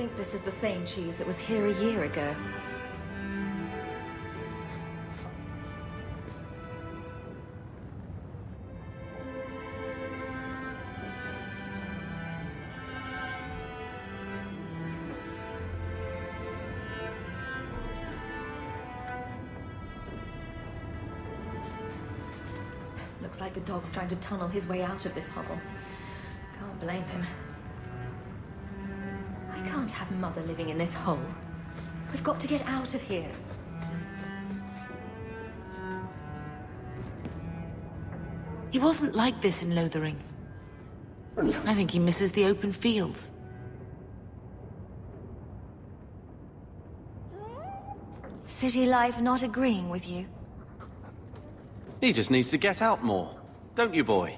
think this is the same cheese that was here a year ago. Looks like the dog's trying to tunnel his way out of this hovel. Can't blame him. I can't have Mother living in this hole. We've got to get out of here. He wasn't like this in Lothering. I think he misses the open fields. City life not agreeing with you? He just needs to get out more, don't you, boy?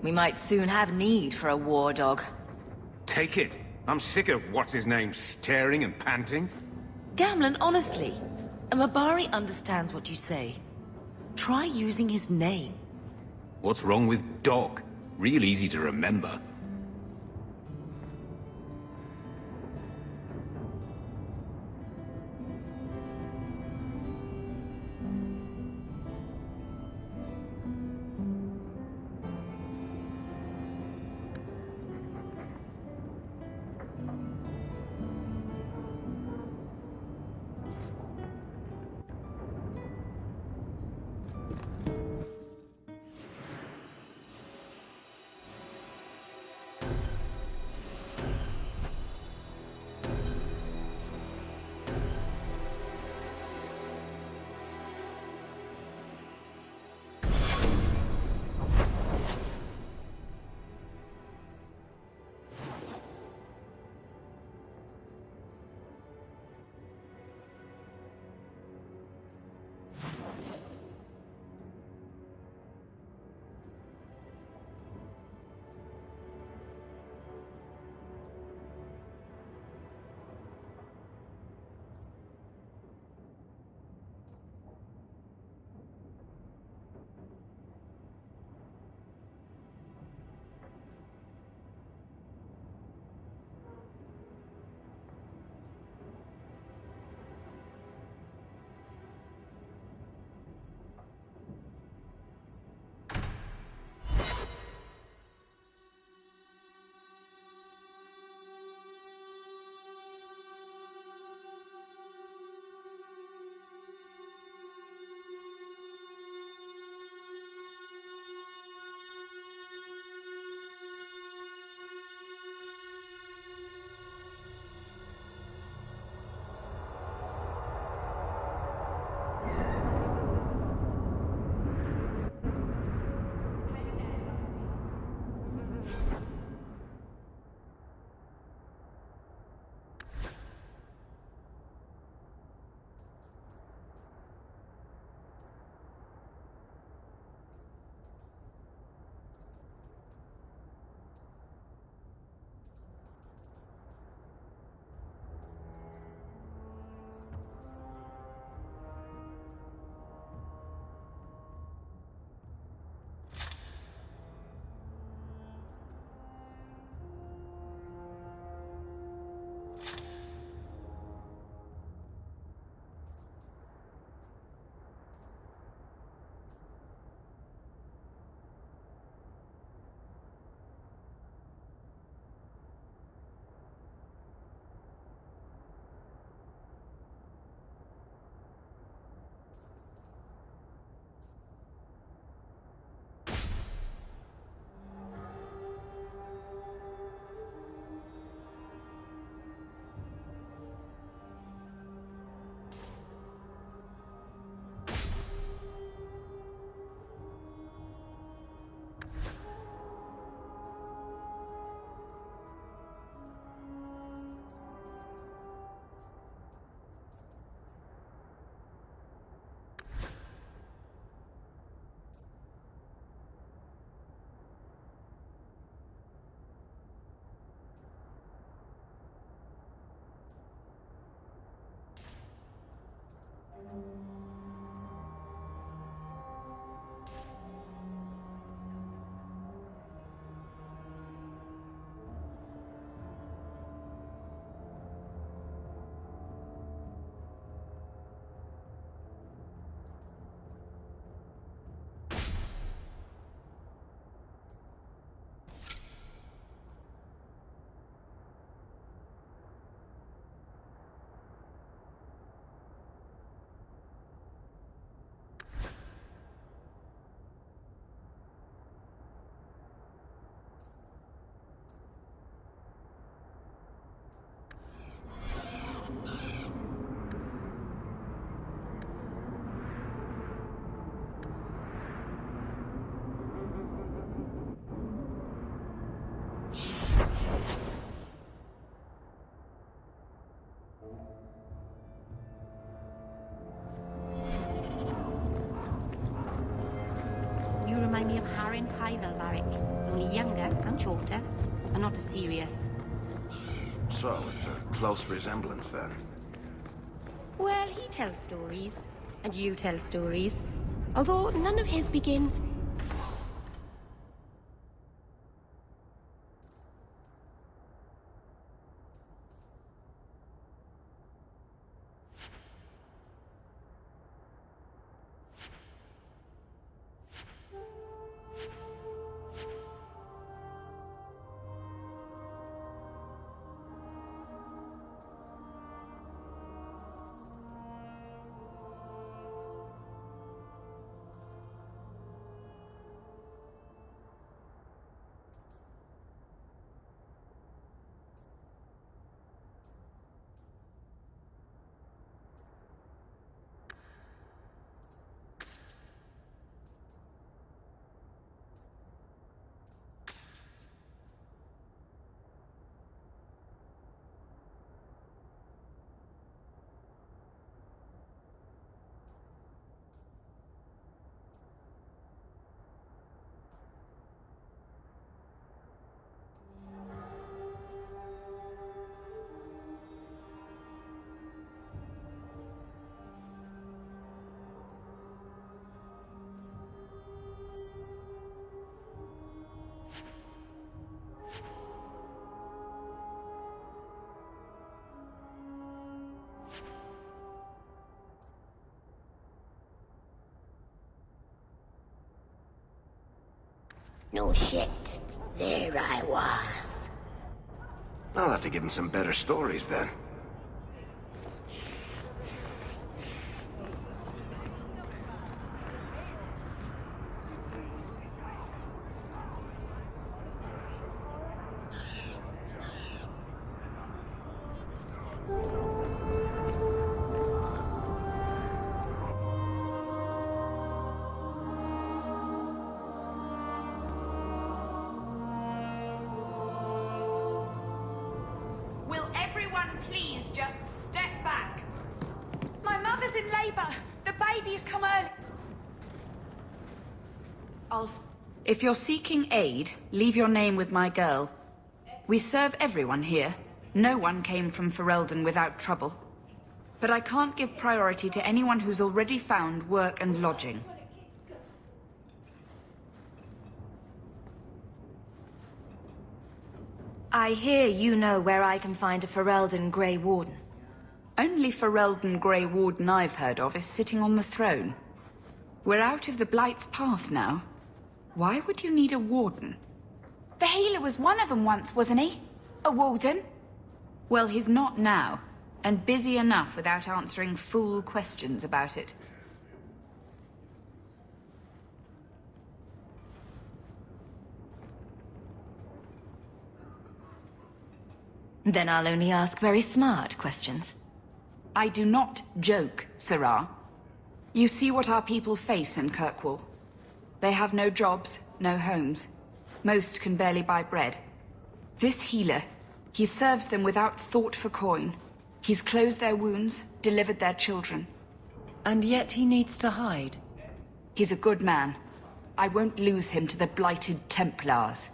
We might soon have need for a war dog. Take it. I'm sick of what's-his-name staring and panting. Gamlen, honestly, a Mabari understands what you say. Try using his name. What's wrong with dog? Real easy to remember. Velvaric, only younger and shorter, and not as serious. So, it's a close resemblance, then. Well, he tells stories, and you tell stories, although none of his begin... No shit. There I was. I'll have to give him some better stories, then. Please just step back. My mother's in labor. The baby's come early. If you're seeking aid, leave your name with my girl. We serve everyone here. No one came from Ferelden without trouble. But I can't give priority to anyone who's already found work and lodging. I hear you know where I can find a Ferelden Grey Warden. Only Ferelden Grey Warden I've heard of is sitting on the throne. We're out of the Blight's path now. Why would you need a warden? The healer was one of them once, wasn't he? A warden? Well, he's not now, and busy enough without answering fool questions about it. Then I'll only ask very smart questions. I do not joke, Sirrah. You see what our people face in Kirkwall. They have no jobs, no homes. Most can barely buy bread. This healer, he serves them without thought for coin. He's closed their wounds, delivered their children. And yet he needs to hide. He's a good man. I won't lose him to the blighted Templars.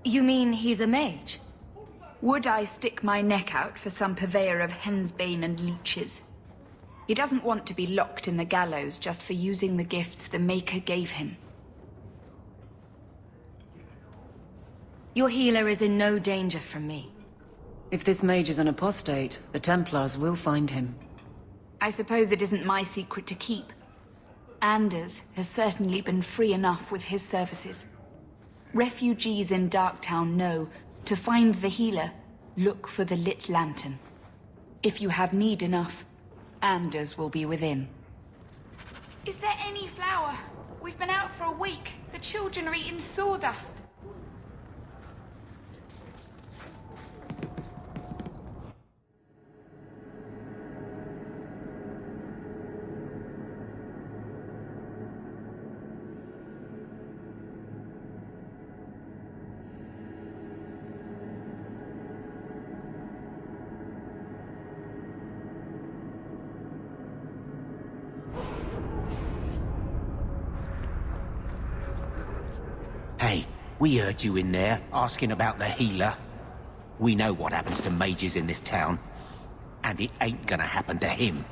You mean he's a mage? Would I stick my neck out for some purveyor of hensbane and leeches? He doesn't want to be locked in the gallows just for using the gifts the Maker gave him. Your healer is in no danger from me. If this mage is an apostate, the Templars will find him. I suppose it isn't my secret to keep. Anders has certainly been free enough with his services. Refugees in Darktown know, to find the healer, look for the lit lantern. If you have need enough, Anders will be within. Is there any flour? We've been out for a week. The children are eating sawdust. We heard you in there, asking about the healer. We know what happens to mages in this town. And it ain't gonna happen to him.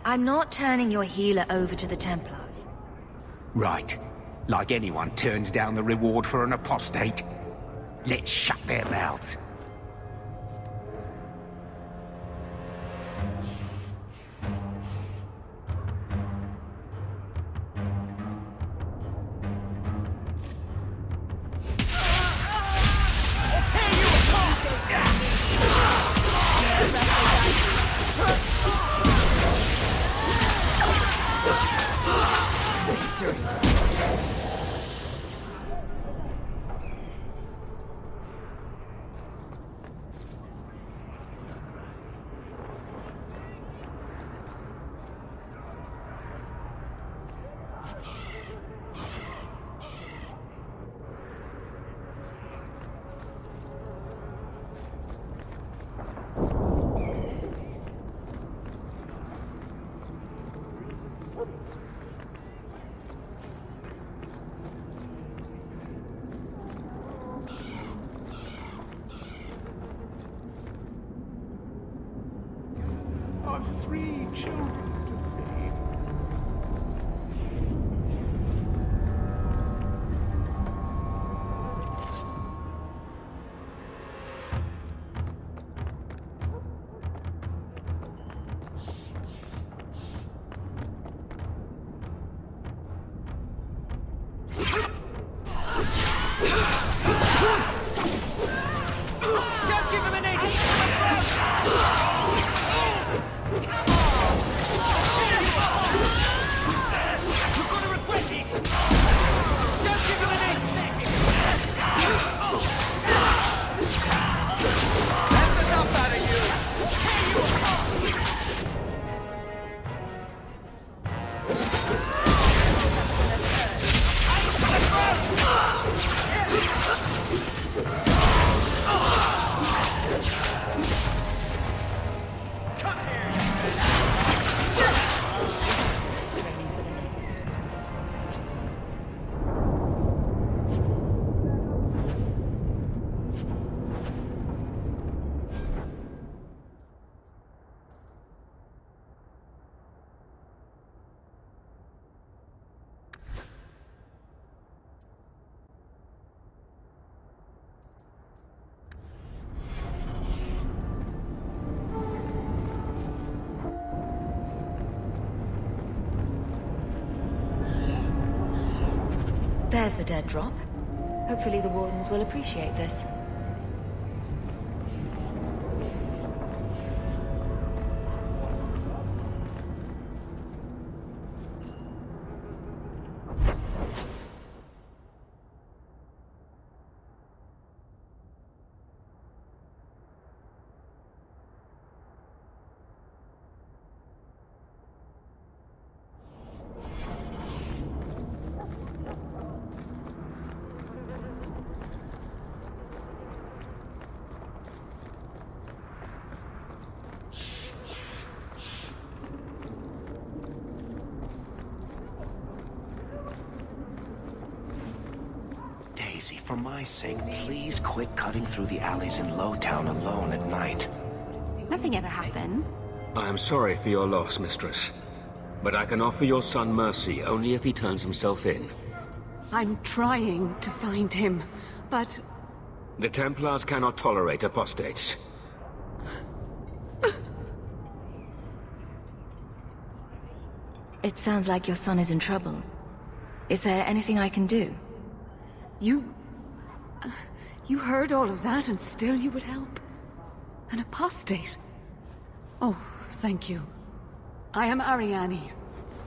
I'm not turning your healer over to the Templars. Right. Like anyone turns down the reward for an apostate. Let's shut their mouths. Of 3 children to feed. Don't give him an ace! There's the dead drop. Hopefully the Wardens will appreciate this. For my sake, please quit cutting through the alleys in Lowtown alone at night. Nothing ever happens. I am sorry for your loss, mistress. But I can offer your son mercy only if he turns himself in. I'm trying to find him, but... The Templars cannot tolerate apostates. It sounds like your son is in trouble. Is there anything I can do? You heard all of that and still you would help? An apostate? Oh, thank you. I am Ariane.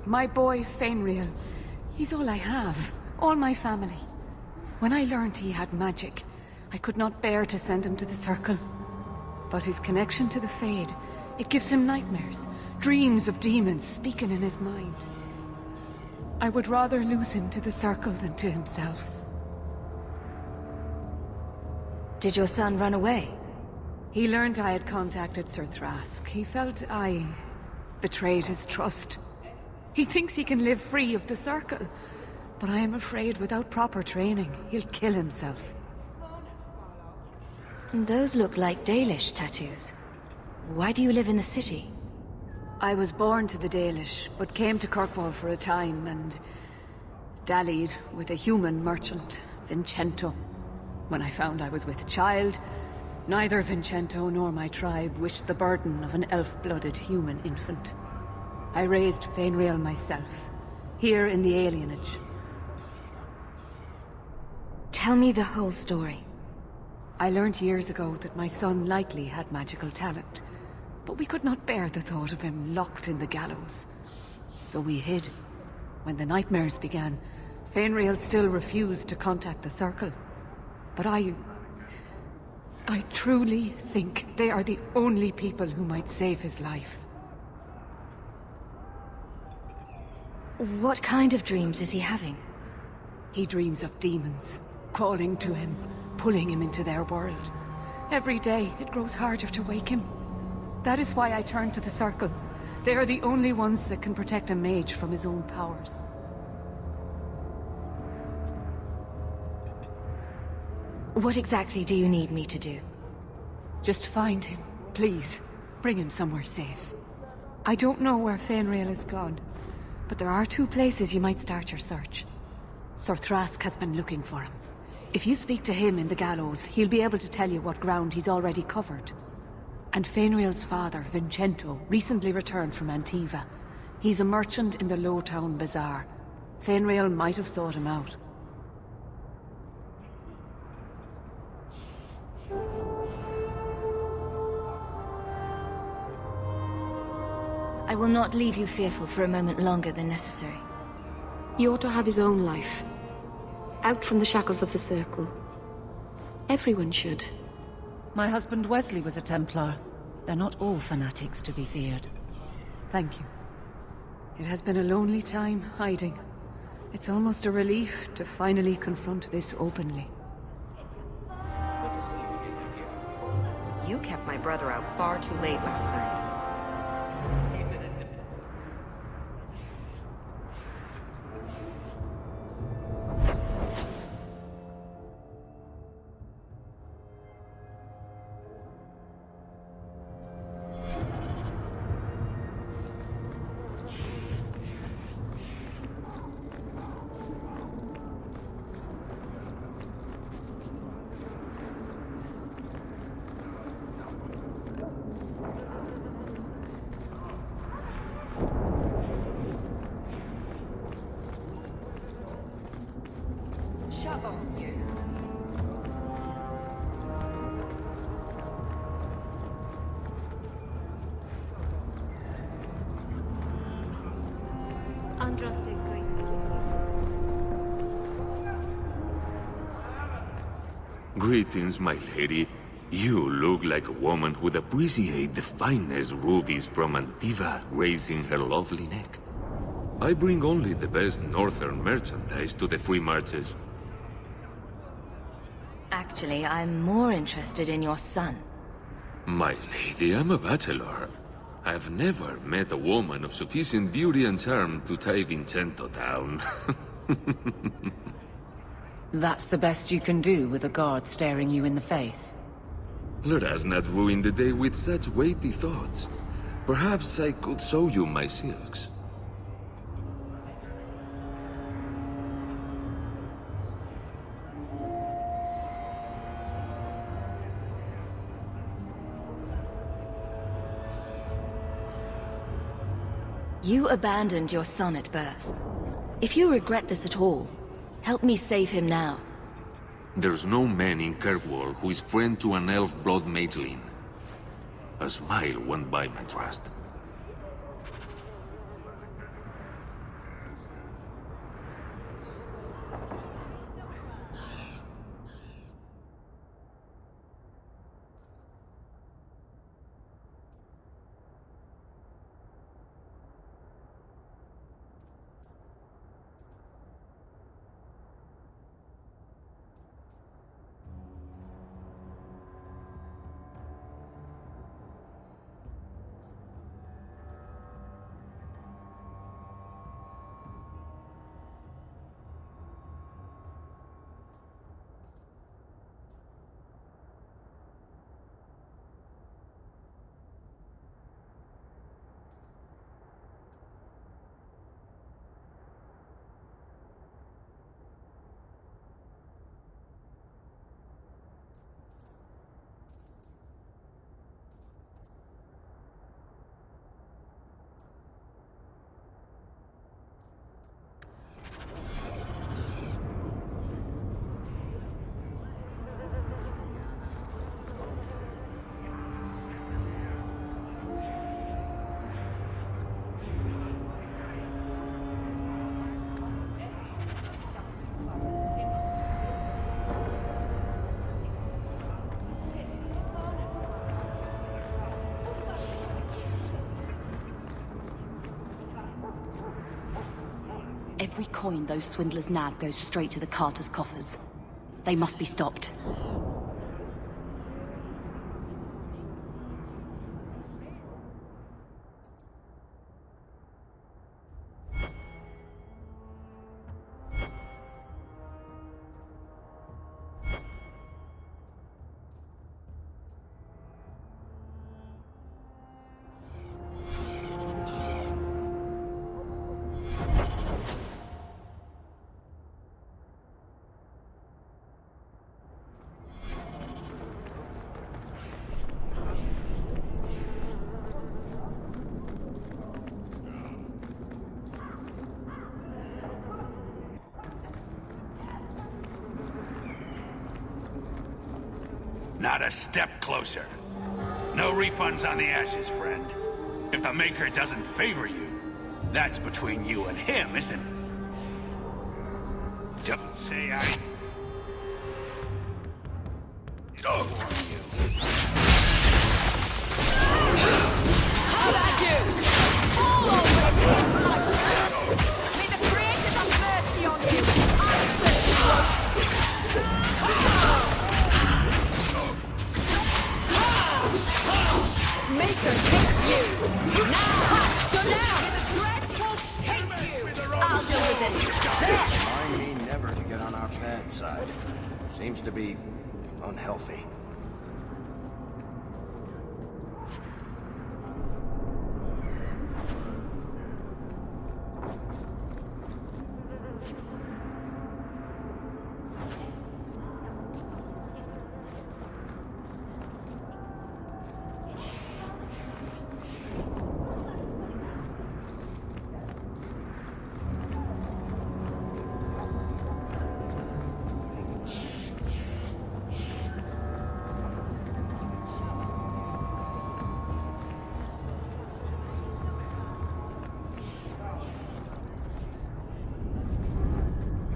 My boy, Fainriel. He's all I have. All my family. When I learned he had magic, I could not bear to send him to the Circle. But his connection to the Fade, it gives him nightmares. Dreams of demons speaking in his mind. I would rather lose him to the Circle than to himself. Did your son run away? He learned I had contacted Sir Thrask. He felt I betrayed his trust. He thinks he can live free of the circle, but I am afraid without proper training, he'll kill himself. Those look like Dalish tattoos. Why do you live in the city? I was born to the Dalish, but came to Kirkwoll for a time and dallied with a human merchant, Vincento. When I found I was with child, neither Vincento nor my tribe wished the burden of an elf-blooded human infant. I raised Fainriel myself, here in the alienage. Tell me the whole story. I learned years ago that my son likely had magical talent, but we could not bear the thought of him locked in the gallows. So we hid. When the nightmares began, Fainriel still refused to contact the Circle. But I truly think they are the only people who might save his life. What kind of dreams is he having? He dreams of demons, calling to him, pulling him into their world. Every day, it grows harder to wake him. That is why I turned to the Circle. They are the only ones that can protect a mage from his own powers. What exactly do you need me to do? Just find him, please. Bring him somewhere safe. I don't know where Fainriel is gone, but there are 2 places you might start your search. Sir Thrask has been looking for him. If you speak to him in the gallows, he'll be able to tell you what ground he's already covered. And Fainriel's father, Vincento, recently returned from Antiva. He's a merchant in the Lowtown Bazaar. Fainriel might have sought him out. I will not leave you fearful for a moment longer than necessary. He ought to have his own life. Out from the shackles of the Circle. Everyone should. My husband Wesley was a Templar. They're not all fanatics to be feared. Thank you. It has been a lonely time hiding. It's almost a relief to finally confront this openly. You kept my brother out far too late last night. Shove off, you. Andraste's grace. Greetings, my lady. You look like a woman who'd appreciate the finest rubies from Antiva raising her lovely neck. I bring only the best northern merchandise to the free marches. Actually, I'm more interested in your son. My lady, I'm a bachelor. I've never met a woman of sufficient beauty and charm to tie Vincento down. That's the best you can do with a guard staring you in the face. Let us not ruin the day with such weighty thoughts. Perhaps I could show you my silks. You abandoned your son at birth. If you regret this at all, help me save him now. There's no man in Kirkwoll who is friend to an elf blood mageling. A smile won't buy my trust. Every coin those swindlers nab goes straight to the carters' coffers. They must be stopped. Not a step closer. No refunds on the ashes, friend. If the Maker doesn't favor you, that's between you and him, isn't it? Don't say I... Oh! How about you? All over you! May the creators have mercy on you! Maker takes you! Now! So now! The dreadful take you! I'll deal with this! There! Remind me never to get on our bad side. Seems to be unhealthy.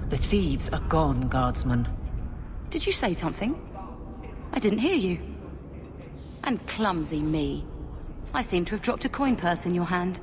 The thieves are gone, guardsman. Did you say something? I didn't hear you. And clumsy me. I seem to have dropped a coin purse in your hand.